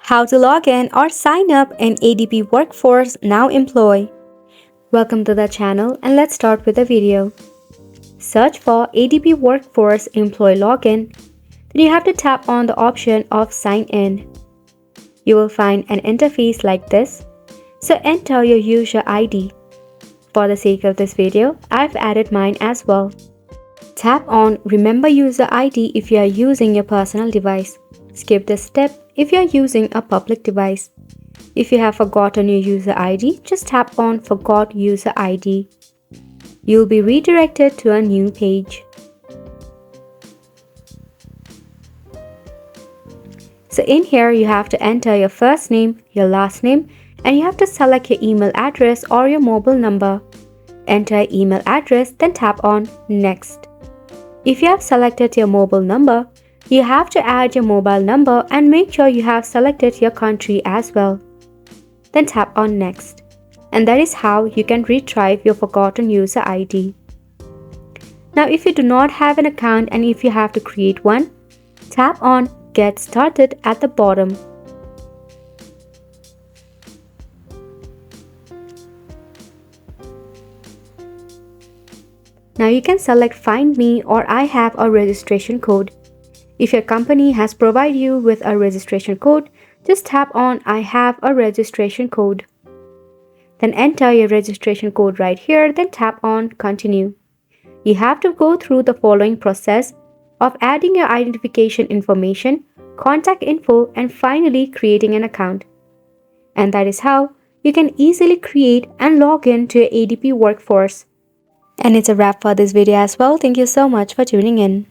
How to log in or sign up in ADP Workforce Now Employee. Welcome to the channel and let's start with the video. Search for ADP Workforce Employee Login. Then you have to tap on the option of Sign In. You will find an interface like this. So enter your user ID. For the sake of this video, I've added mine as well. Tap on Remember User ID if you are using your personal device. Skip this step if you are using a public device. If you have forgotten your user ID, just tap on Forgot User ID. You'll be redirected to a new page. So in here, you have to enter your first name, your last name, and you have to select your email address or your mobile number. Enter email address, then tap on Next. If you have selected your mobile number, you have to add your mobile number and make sure you have selected your country as well. Then tap on Next. And that is how you can retrieve your forgotten user ID. Now if you do not have an account and if you have to create one, tap on Get Started at the bottom. Now you can select Find Me or I have a registration code. If your company has provided you with a registration code, just tap on I have a registration code. Then enter your registration code right here, then tap on Continue. You have to go through the following process of adding your identification information, contact info, and finally creating an account. And that is how you can easily create and log in to your ADP Workforce. And it's a wrap for this video as well. Thank you so much for tuning in.